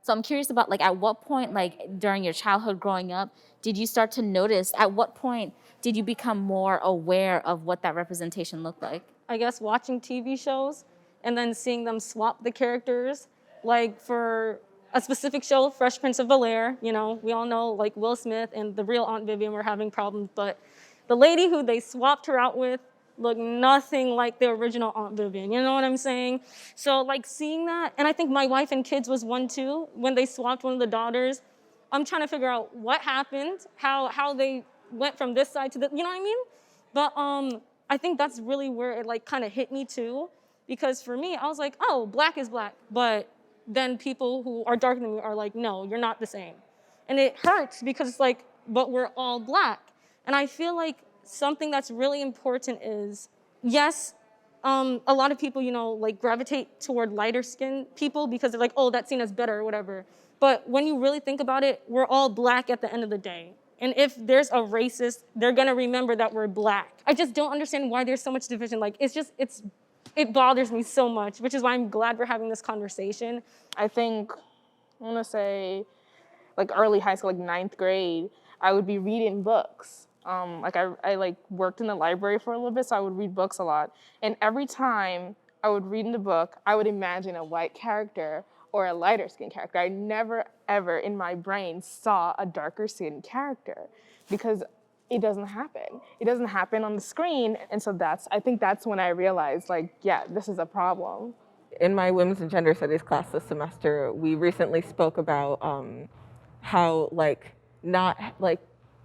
So I'm curious about like at what point, like during your childhood growing up, did you start to notice, at what point did you become more aware of what that representation looked like? I guess watching TV shows and then seeing them swap the characters. Like for a specific show, Fresh Prince of Bel-Air, you know, we all know like Will Smith and the real Aunt Vivian were having problems, but the lady who they swapped her out with looked nothing like the original Aunt Vivian, you know what I'm saying? So like seeing that, and I think My Wife and Kids was one too, when they swapped one of the daughters. I'm trying to figure out what happened, how they went from this side to the, you know what I mean? But I think that's really where it like kind of hit me too, because for me, I was like, oh, black is black, but then people who are darker than me are like, no, you're not the same. And it hurts because it's like, but we're all black. And I feel like something that's really important is, yes, a lot of people, you know, like gravitate toward lighter skinned people because they're like, oh, that's seen as better or whatever. But when you really think about it, we're all black at the end of the day. And if there's a racist, they're gonna remember that we're black. I just don't understand why there's so much division. Like, it bothers me so much, which is why I'm glad we're having this conversation. I think, I wanna say, like early high school, like ninth grade, I would be reading books. I like worked in the library for a little bit, so I would read books a lot. And every time I would read in the book, I would imagine a white character or a lighter skinned character. I never, ever in my brain saw a darker skinned character because it doesn't happen. It doesn't happen on the screen. And so I think that's when I realized, like, yeah, this is a problem. In my Women's and Gender Studies class this semester, we recently spoke about how, like, not, like,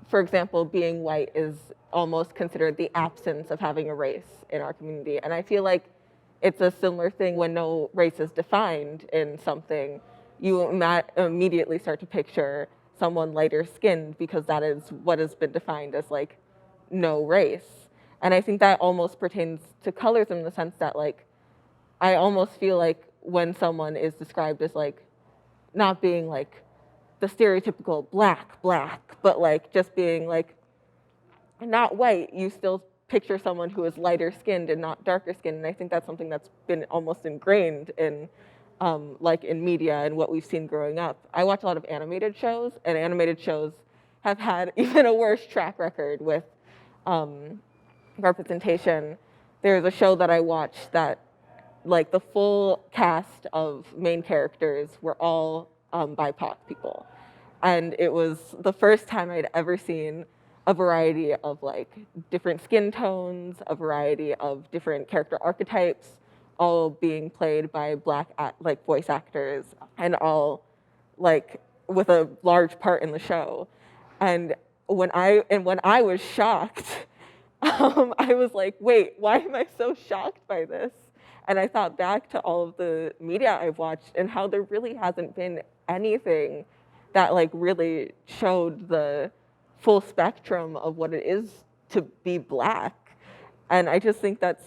for example, being white is almost considered the absence of having a race in our community. And I feel like it's a similar thing when no race is defined in something. You immediately start to picture someone lighter skinned because that is what has been defined as like no race. And I think that almost pertains to colorism in the sense that like, I almost feel like when someone is described as like not being like the stereotypical black, but like just being like not white, you still picture someone who is lighter skinned and not darker skinned. And I think that's something that's been almost ingrained in like in media and what we've seen growing up. I watch a lot of animated shows, and animated shows have had even a worse track record with representation. There's a show that I watched that like the full cast of main characters were all BIPOC people. And it was the first time I'd ever seen a variety of like different skin tones, a variety of different character archetypes, all being played by black like voice actors, and all like with a large part in the show. And when I was shocked, I was like, wait, why am I so shocked by this? And I thought back to all of the media I've watched and how there really hasn't been anything that like really showed the full spectrum of what it is to be black. And I just think that's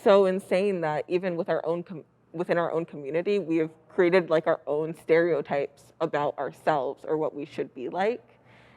so insane that even with our own within our own community, we have created like our own stereotypes about ourselves or what we should be like.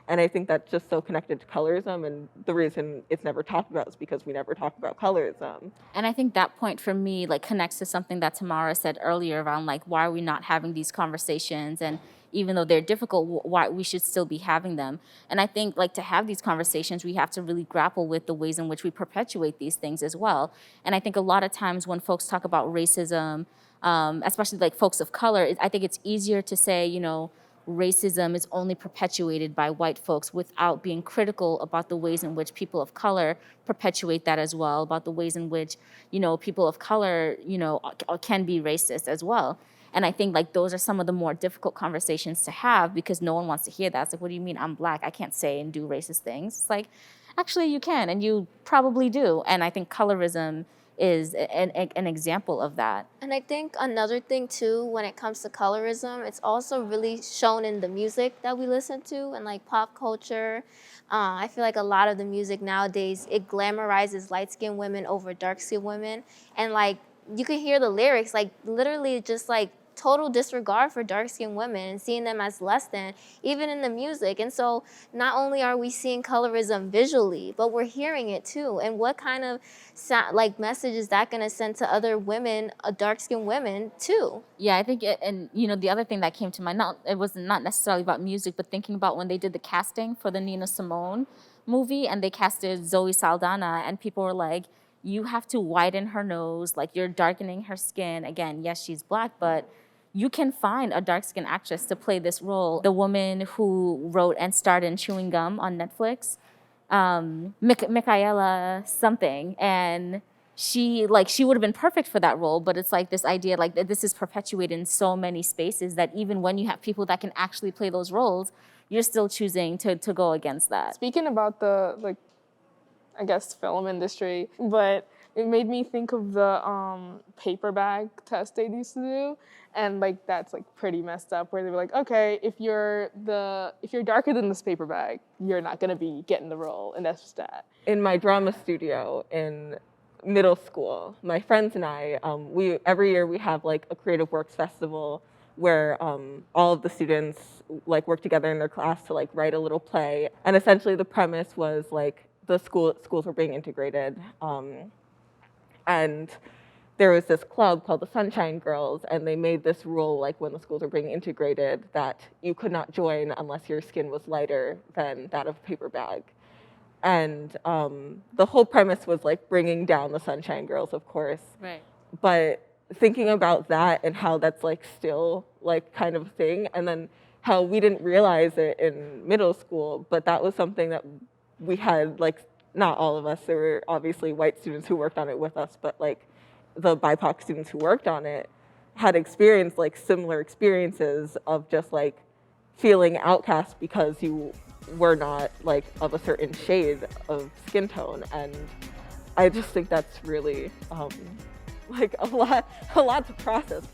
And I think that's just so connected to colorism, and the reason it's never talked about is because we never talk about colorism. And I think that point for me like connects to something that Tamara said earlier around like why are we not having these conversations, and even though they're difficult, why we should still be having them. And I think like to have these conversations, we have to really grapple with the ways in which we perpetuate these things as well. And I think a lot of times when folks talk about racism, especially like folks of color, I think it's easier to say, you know, racism is only perpetuated by white folks without being critical about the ways in which people of color perpetuate that as well, about the ways in which, you know, people of color, you know, can be racist as well. And I think like those are some of the more difficult conversations to have because no one wants to hear that. It's like, what do you mean I'm black? I can't say and do racist things. It's like, actually you can, and you probably do. And I think colorism is an example of that. And I think another thing too, when it comes to colorism, it's also really shown in the music that we listen to and like pop culture. I feel like a lot of the music nowadays, it glamorizes light-skinned women over dark-skinned women. And like, you can hear the lyrics, like literally just like total disregard for dark-skinned women and seeing them as less than, even in the music. And so not only are we seeing colorism visually, but we're hearing it too. And what kind of message is that going to send to other women, dark-skinned women too? Yeah, I think, and the other thing that came to mind, it was not necessarily about music, but thinking about when they did the casting for the Nina Simone movie, and they casted Zoe Saldana, and people were like, you have to widen her nose, like you're darkening her skin. Again, yes, she's Black, but you can find a dark-skinned actress to play this role. The woman who wrote and starred in Chewing Gum on Netflix, Michaela something, and she would have been perfect for that role, but it's like this idea, like this is perpetuated in so many spaces that even when you have people that can actually play those roles, you're still choosing to go against that. Speaking about the, I guess, film industry, but it made me think of the paper bag test they used to do, and that's pretty messed up. Where they were like, okay, if you're darker than this paper bag, you're not gonna be getting the role, and that's just that. In my drama studio in middle school, my friends and I, every year we have a Creative Works Festival where all of the students work together in their class to write a little play, and essentially the premise was the schools were being integrated, and there was this club called the Sunshine Girls, and they made this rule when the schools were being integrated that you could not join unless your skin was lighter than that of a paper bag. And the whole premise was bringing down the Sunshine Girls, of course. Right. But thinking about that and how that's still kind of a thing, and then how we didn't realize it in middle school, but that was something that we had, not all of us, there were obviously white students who worked on it with us, but the BIPOC students who worked on it had experienced similar experiences of just feeling outcast because you were not of a certain shade of skin tone. And I just think that's really a lot to process.